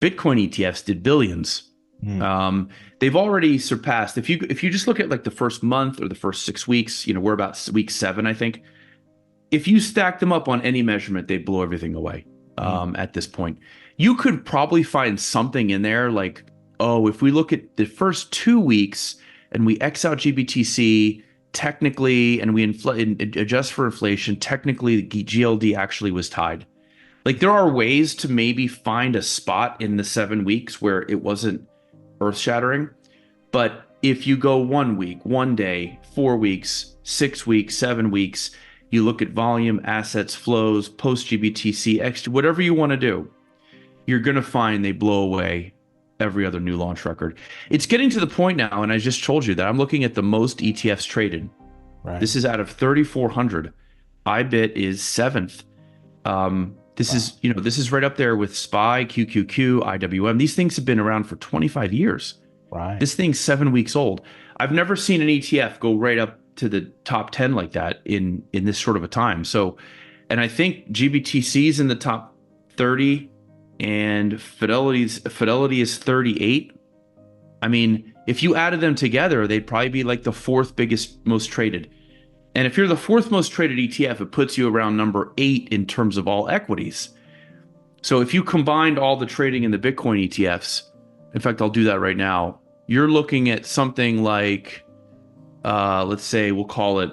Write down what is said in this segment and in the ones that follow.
Bitcoin ETFs did billions. They've already surpassed. If you just look at like the first month or the first 6 weeks, we're about week 7, I think. If you stack them up on any measurement, they blow everything away. At this point, you could probably find something in there like, oh, if we look at the first 2 weeks and we X out GBTC technically, and we adjust for inflation, technically the GLD actually was tied. Like there are ways to maybe find a spot in the 7 weeks where it wasn't earth shattering. But if you go 1 week, 1 day, 4 weeks, 6 weeks, 7 weeks, you look at volume, assets, flows, post GBTC, extra, whatever you want to do, you're going to find they blow away every other new launch record. It's getting to the point now, and I just told you that I'm looking at the most ETFs traded. Right. This is out of 3,400. IBIT is 7th. This is right up there with SPY, QQQ, IWM. These things have been around for 25 years. Right. This thing's 7 weeks old. I've never seen an ETF go right up to the top 10 like that in this sort of a time. So, and I think GBTC is in the top 30 and Fidelity is 38. I mean, if you added them together, they'd probably be like the 4th biggest most traded. And if you're the 4th most traded ETF, it puts you around number 8 in terms of all equities. So if you combined all the trading in the Bitcoin ETFs, in fact, I'll do that right now, you're looking at something like, let's say we'll call it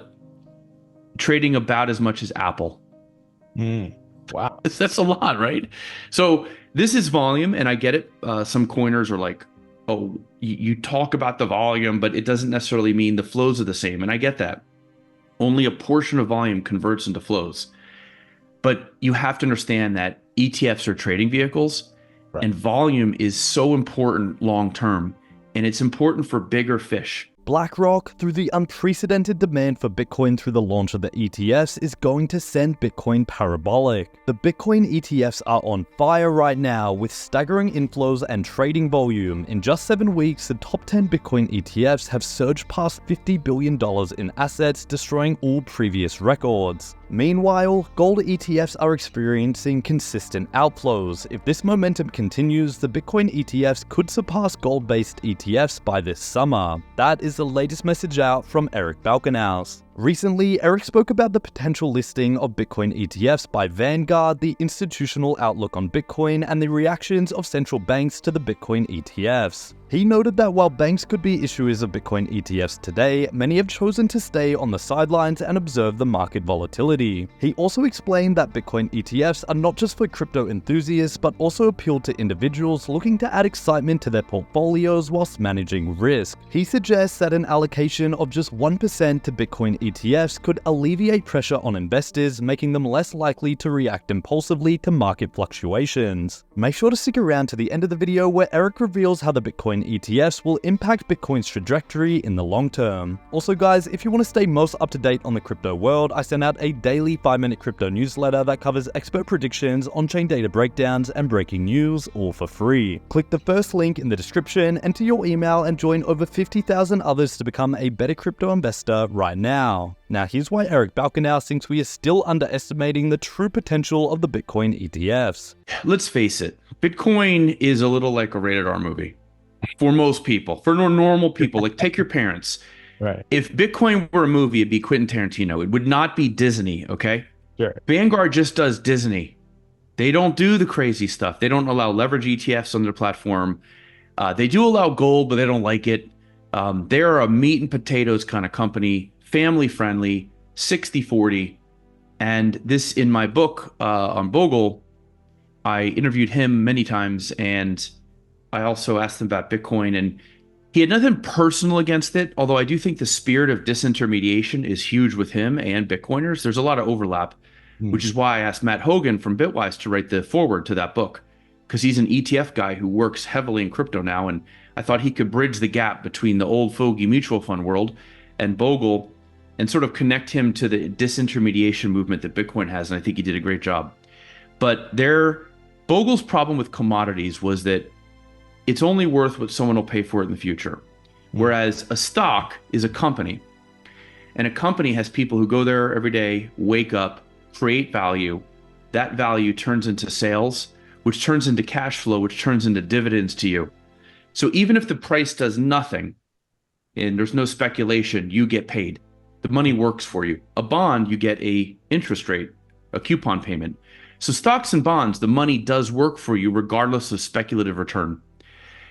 trading about as much as Apple. Wow. That's a lot, right? So this is volume, and I get it. Some coiners are like, oh, you talk about the volume, but it doesn't necessarily mean the flows are the same. And I get that. Only a portion of volume converts into flows. But you have to understand that ETFs are trading vehicles, right, and volume is so important long term, and it's important for bigger fish. BlackRock, through the unprecedented demand for Bitcoin through the launch of the ETFs, is going to send Bitcoin parabolic. The Bitcoin ETFs are on fire right now with staggering inflows and trading volume. In just 7 weeks, the top 10 Bitcoin ETFs have surged past $50 billion in assets, destroying all previous records. Meanwhile, gold ETFs are experiencing consistent outflows. If this momentum continues, the Bitcoin ETFs could surpass gold-based ETFs by this summer. That is the latest message out from Eric Balchunas. Recently, Eric spoke about the potential listing of Bitcoin ETFs by Vanguard, the institutional outlook on Bitcoin, and the reactions of central banks to the Bitcoin ETFs. He noted that while banks could be issuers of Bitcoin ETFs today, many have chosen to stay on the sidelines and observe the market volatility. He also explained that Bitcoin ETFs are not just for crypto enthusiasts, but also appeal to individuals looking to add excitement to their portfolios whilst managing risk. He suggests that an allocation of just 1% to Bitcoin ETFs could alleviate pressure on investors, making them less likely to react impulsively to market fluctuations. Make sure to stick around to the end of the video where Eric reveals how the Bitcoin ETFs will impact Bitcoin's trajectory in the long term. Also guys, if you want to stay most up to date on the crypto world, I send out a daily 5-minute crypto newsletter that covers expert predictions, on-chain data breakdowns, and breaking news, all for free. Click the first link in the description, enter your email, and join over 50,000 others to become a better crypto investor right now. Now here's why Eric Balchunas thinks we are still underestimating the true potential of the Bitcoin ETFs. Let's face it, Bitcoin is a little like a rated R movie. For most people, for normal people, like take your parents. Right. If Bitcoin were a movie, it'd be Quentin Tarantino. It would not be Disney, okay? Sure. Vanguard just does Disney. They don't do the crazy stuff. They don't allow leverage ETFs on their platform. They do allow gold, but they don't like it. They're a meat and potatoes kind of company, family friendly, 60-40. And this, in my book on Bogle, I interviewed him many times, and I also asked him about Bitcoin, and he had nothing personal against it, although I do think the spirit of disintermediation is huge with him and Bitcoiners. There's a lot of overlap, which is why I asked Matt Hogan from Bitwise to write the foreword to that book, because he's an ETF guy who works heavily in crypto now, and I thought he could bridge the gap between the old fogey mutual fund world and Bogle and sort of connect him to the disintermediation movement that Bitcoin has, and I think he did a great job. But Bogle's problem with commodities was that it's only worth what someone will pay for it in the future. Whereas a stock is a company, and a company has people who go there every day, wake up, create value. That value turns into sales, which turns into cash flow, which turns into dividends to you. So even if the price does nothing and there's no speculation, you get paid. The money works for you. A bond, you get a interest rate, a coupon payment. So stocks and bonds, the money does work for you regardless of speculative return.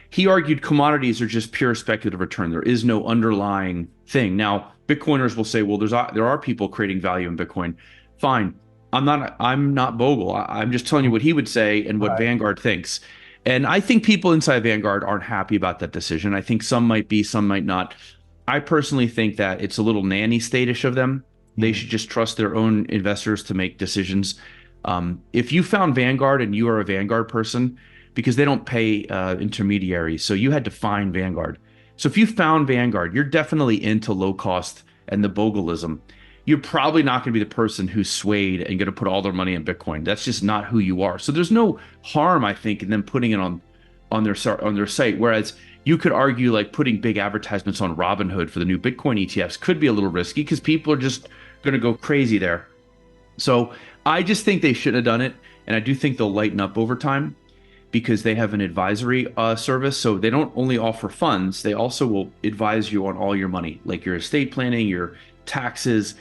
He argued commodities are just pure speculative return. There is no underlying thing. Now, Bitcoiners will say, well, there are people creating value in Bitcoin. Fine. I'm not Bogle. I'm just telling you what he would say and what Vanguard thinks. And I think people inside Vanguard aren't happy about that decision. I think some might be, some might not. I personally think that it's a little nanny state-ish of them. They should just trust their own investors to make decisions. If you found Vanguard and you are a Vanguard person, because they don't pay intermediaries, so you had to find Vanguard. So if you found Vanguard, you're definitely into low cost and the Bogleism. You're probably not going to be the person who's swayed and going to put all their money in Bitcoin. That's just not who you are. So there's no harm, I think, in them putting it on their site. Whereas you could argue like putting big advertisements on Robinhood for the new Bitcoin ETFs could be a little risky because people are just going to go crazy there. So I just think they shouldn't have done it. And I do think they'll lighten up over time because they have an advisory service. So they don't only offer funds, they also will advise you on all your money, like your estate planning, your taxes.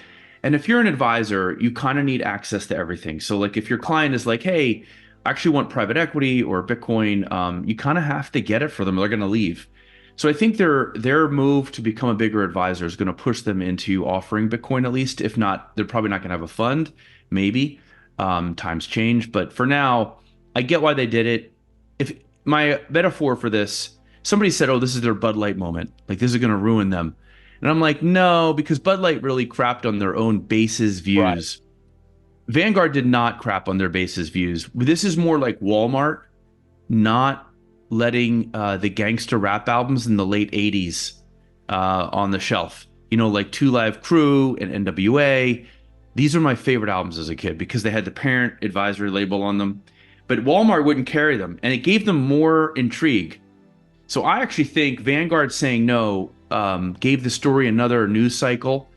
And if you're an advisor, you kind of need access to everything. So like if your client is like, hey, I actually want private equity or Bitcoin, you kind of have to get it for them or they're going to leave. So I think their move to become a bigger advisor is going to push them into offering Bitcoin at least. If not, they're probably not going to have a fund, maybe. Times change. But for now, I get why they did it. If my metaphor for this, somebody said, oh, this is their Bud Light moment. Like this is going to ruin them. And I'm like, no, because Bud Light really crapped on their own base's views. Right. Vanguard did not crap on their base's views. This is more like Walmart not letting the gangster rap albums in the late 80s on the shelf. You know, like Two Live Crew and NWA. These are my favorite albums as a kid because they had the parent advisory label on them. But Walmart wouldn't carry them, and it gave them more intrigue. So I actually think Vanguard saying no gave the story another news cycle.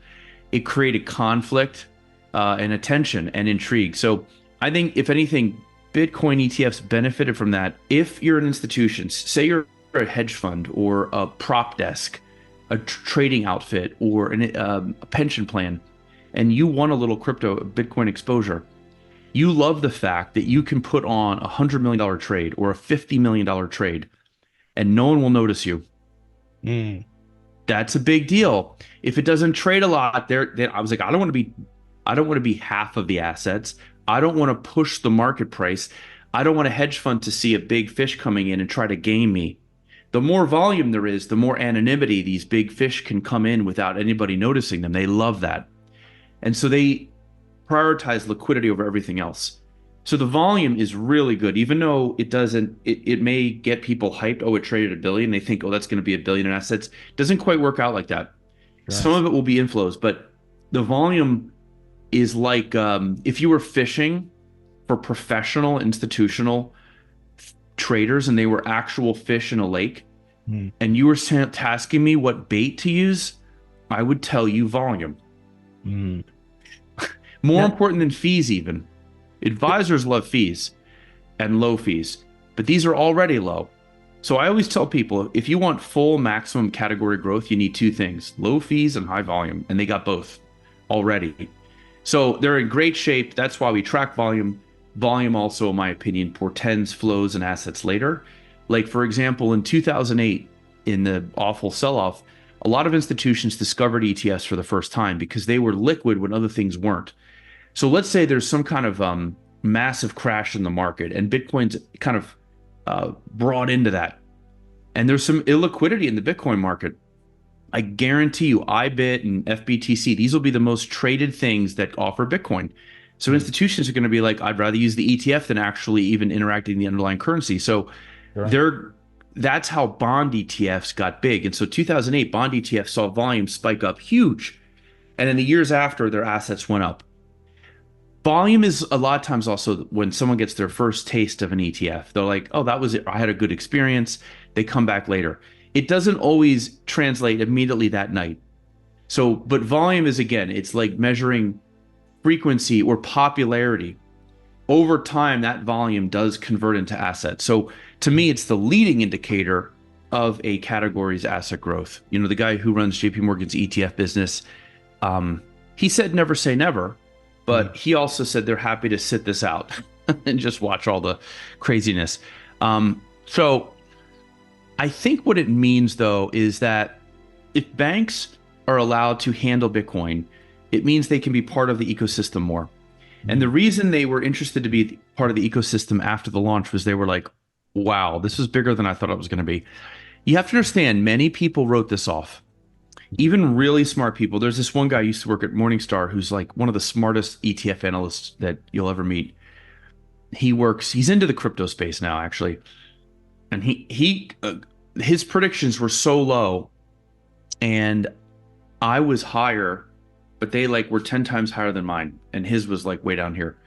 It created conflict and attention and intrigue. So I think, if anything, Bitcoin ETFs benefited from that. If you're an institution, say you're a hedge fund or a prop desk, a trading outfit, or a pension plan, and you want a little crypto Bitcoin exposure, you love the fact that you can put on a $100 million trade or a $50 million trade and no one will notice you. That's a big deal. If it doesn't trade a lot, I was like, I don't want to be half of the assets. I don't want to push the market price. I don't want a hedge fund to see a big fish coming in and try to game me. The more volume there is, the more anonymity these big fish can come in without anybody noticing them. They love that. And so they prioritize liquidity over everything else. So the volume is really good, even though it may get people hyped. Oh, it traded $1 billion. They think, oh, that's going to be $1 billion in assets. It doesn't quite work out like that. Right. Some of it will be inflows, but the volume is like if you were fishing for professional institutional traders and they were actual fish in a lake, and you were tasking me what bait to use, I would tell you volume. More important than fees even. Advisors love fees and low fees, but these are already low. So I always tell people, if you want full maximum category growth, you need two things: low fees and high volume, and they got both already. So they're in great shape. That's why we track volume. Volume also, in my opinion, portends flows and assets later. Like, for example, in 2008, in the awful sell-off, a lot of institutions discovered ETFs for the first time because they were liquid when other things weren't. So let's say there's some kind of massive crash in the market and Bitcoin's kind of brought into that. And there's some illiquidity in the Bitcoin market. I guarantee you IBIT and FBTC, these will be the most traded things that offer Bitcoin. So institutions are going to be like, I'd rather use the ETF than actually even interacting in the underlying currency. So that's how bond ETFs got big. And so 2008, bond ETFs saw volume spike up huge. And in the years after, their assets went up. Volume is a lot of times also when someone gets their first taste of an ETF, they're like, oh, that was it. I had a good experience. They come back later. It doesn't always translate immediately that night. So, but volume is, again, it's like measuring frequency or popularity over time, that volume does convert into assets. So to me, it's the leading indicator of a category's asset growth. You know, the guy who runs JP Morgan's ETF business, he said never say never, but he also said they're happy to sit this out and just watch all the craziness. So I think what it means, though, is that if banks are allowed to handle Bitcoin, it means they can be part of the ecosystem more. And the reason they were interested to be part of the ecosystem after the launch was they were like, wow, this is bigger than I thought it was going to be. You have to understand, many people wrote this off. Even really smart people. There's this one guy who used to work at Morningstar who's like one of the smartest ETF analysts that you'll ever meet. He's into the crypto space now, actually. And his predictions were so low, and I was higher, but they like were 10 times higher than mine, and his was like way down here.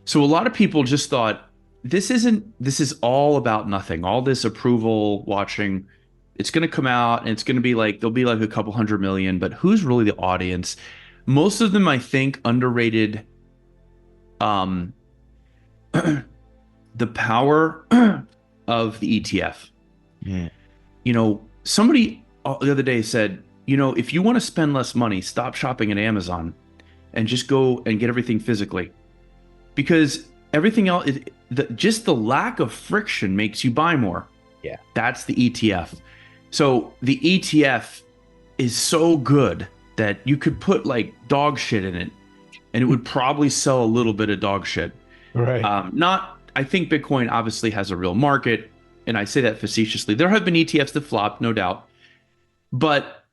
So a lot of people just thought, this is all about nothing. All this approval watching, it's going to come out and it's going to be like, there'll be like a couple 100 million, but who's really the audience? Most of them, I think, underrated the power of the ETF. You know, somebody the other day said, you know, if you want to spend less money, stop shopping at Amazon and just go and get everything physically, because everything else, just the lack of friction makes you buy more. Yeah, that's the ETF. So the ETF is so good that you could put like dog shit in it, and it would probably sell a little bit of dog shit. Right. I think Bitcoin obviously has a real market, and I say that facetiously. There have been ETFs that flopped, no doubt, but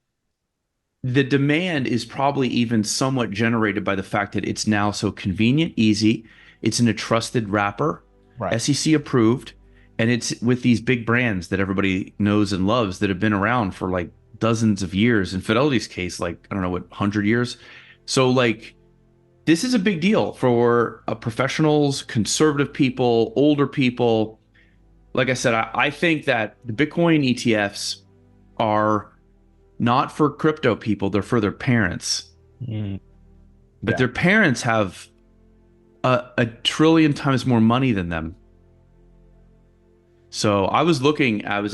the demand is probably even somewhat generated by the fact that it's now so convenient, easy. It's in a trusted wrapper, right, SEC approved, and it's with these big brands that everybody knows and loves that have been around for like dozens of years. In Fidelity's case, like, I don't know, what, 100 years? So like, this is a big deal for professionals, conservative people, older people. Like I said, I think that the Bitcoin ETFs are not for crypto people, they're for their parents. But their parents have a trillion times more money than them. So I was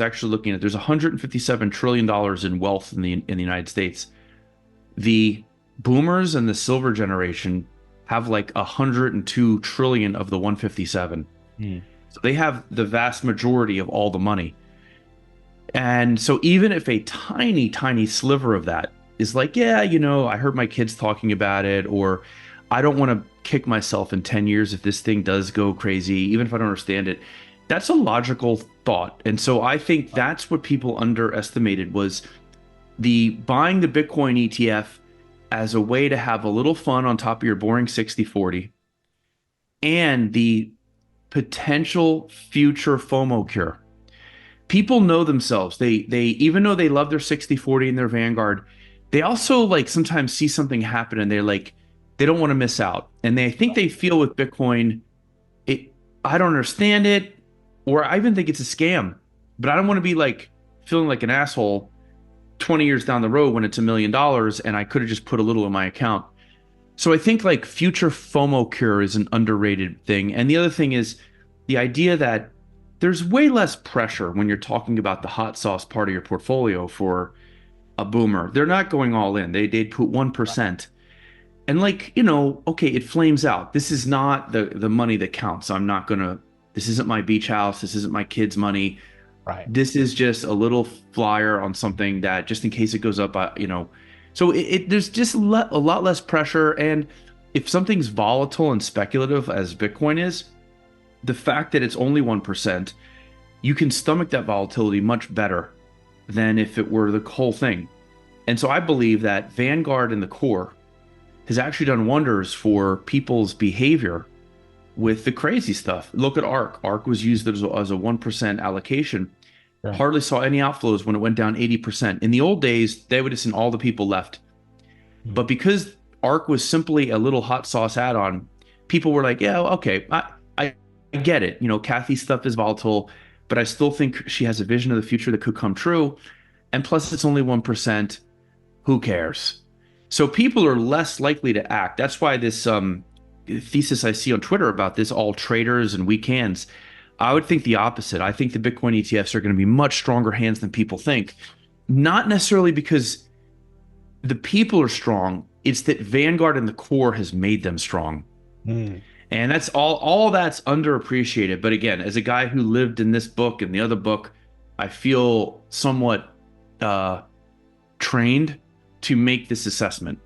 actually looking at, there's $157 trillion in wealth in the United States. The boomers and the silver generation have like 102 trillion of the 157. So they have the vast majority of all the money. And so even if a tiny, tiny sliver of that is like, yeah, you know, I heard my kids talking about it, or I don't want to kick myself in 10 years if this thing does go crazy, even if I don't understand it, that's a logical thought. And so I think that's what people underestimated, was the buying the Bitcoin ETF as a way to have a little fun on top of your boring 60-40, and the potential future FOMO cure. People know themselves. They even though they love their 60-40 and their Vanguard, they also like sometimes see something happen and they're like, they don't want to miss out. And they think they feel with Bitcoin, I don't understand it, or I even think it's a scam, but I don't want to be like feeling like an asshole 20 years down the road when it's $1 million and I could have just put a little in my account. So I think like future FOMO cure is an underrated thing. And the other thing is the idea that there's way less pressure when you're talking about the hot sauce part of your portfolio for a boomer. They're not going all in. They'd put 1%. And like, you know, okay, it flames out. This is not the money that counts. This isn't my beach house. This isn't my kids' money. Right. This is just a little flyer on something that just in case it goes up, you know. So there's just a lot less pressure. And if something's volatile and speculative as Bitcoin is, the fact that it's only 1%, you can stomach that volatility much better than if it were the whole thing. And so I believe that Vanguard in the core has actually done wonders for people's behavior with the crazy stuff. Look at ARK. ARK was used as a 1% allocation. Yeah. Hardly saw any outflows when it went down 80%. In the old days, they would have seen all the people left. But because ARK was simply a little hot sauce add-on, people were like, yeah, okay, I get it. You know, Kathy's stuff is volatile, but I still think she has a vision of the future that could come true. And plus, it's only 1%. Who cares? So people are less likely to act. That's why this thesis I see on Twitter about this, all traders and weak hands. I would think the opposite. I think the Bitcoin ETFs are going to be much stronger hands than people think. Not necessarily because the people are strong. It's that Vanguard and the core has made them strong. And that's all that's underappreciated. But again, as a guy who lived in this book and the other book, I feel somewhat trained to make this assessment.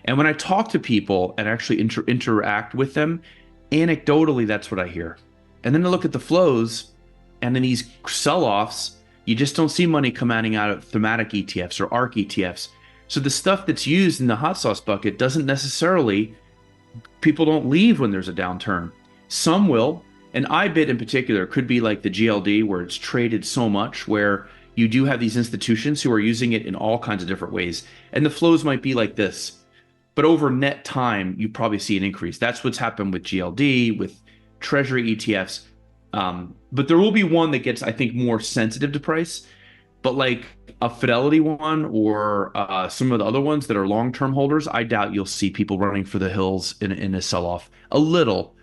And when I talk to people and actually interact with them, anecdotally, that's what I hear. And then I look at the flows, and in these sell-offs, you just don't see money coming out of thematic ETFs or ARK ETFs. So the stuff that's used in the hot sauce bucket doesn't necessarily, people don't leave when there's a downturn. Some will, and IBIT in particular could be like the GLD, where it's traded so much, where you do have these institutions who are using it in all kinds of different ways. And the flows might be like this. But over net time, you probably see an increase. That's what's happened with GLD, with treasury ETFs. But there will be one that gets, I think, more sensitive to price. But like a Fidelity one or some of the other ones that are long-term holders, I doubt you'll see people running for the hills in a sell-off. A little,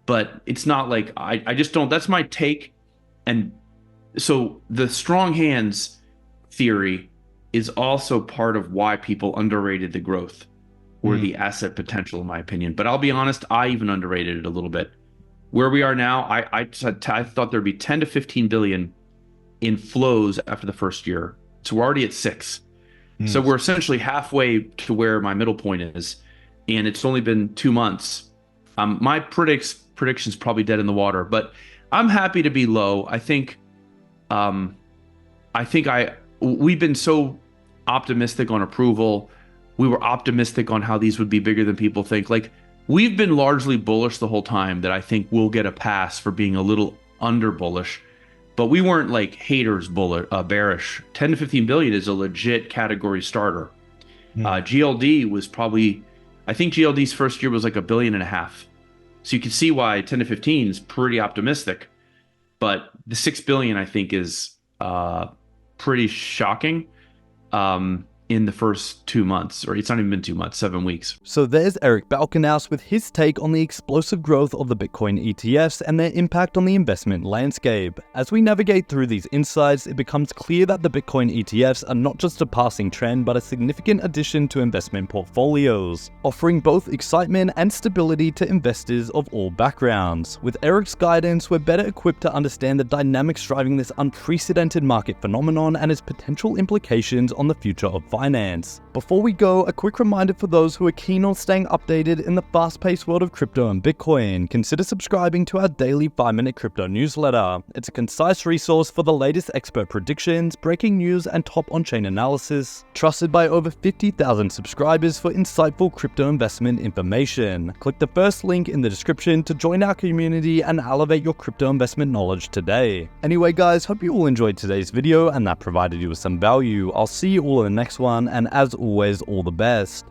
but it's not like, I just don't, that's my take. And so the strong hands theory is also part of why people underrated the growth or the asset potential, in my opinion. But I'll be honest, I even underrated it a little bit. Where we are now, I thought there'd be 10 to 15 billion in flows after the first year. So we're already at 6. So we're essentially halfway to where my middle point is, and it's only been 2 months. My prediction's probably dead in the water, but I'm happy to be low. I think we've been so optimistic on approval. We were optimistic on how these would be bigger than people think. Like, we've been largely bullish the whole time, that I think we'll get a pass for being a little under bullish, but we weren't like haters bearish. 10 to 15 billion is a legit category starter. GLD was probably, I think GLD's first year was like $1.5 billion. So you can see why 10 to 15 is pretty optimistic, but the 6 billion I think is pretty shocking. In the first 2 months, or it's not even been 2 months, 7 weeks. So there's Eric Balchunas with his take on the explosive growth of the Bitcoin ETFs and their impact on the investment landscape. As we navigate through these insights, it becomes clear that the Bitcoin ETFs are not just a passing trend, but a significant addition to investment portfolios, offering both excitement and stability to investors of all backgrounds. With Eric's guidance, we're better equipped to understand the dynamics driving this unprecedented market phenomenon and its potential implications on the future of finance. Before we go, a quick reminder for those who are keen on staying updated in the fast-paced world of crypto and Bitcoin. Consider subscribing to our daily 5-minute crypto newsletter. It's a concise resource for the latest expert predictions, breaking news, and top on-chain analysis. Trusted by over 50,000 subscribers for insightful crypto investment information. Click the first link in the description to join our community and elevate your crypto investment knowledge today. Anyway guys, hope you all enjoyed today's video and that provided you with some value. I'll see you all in the next one, and as always, all the best.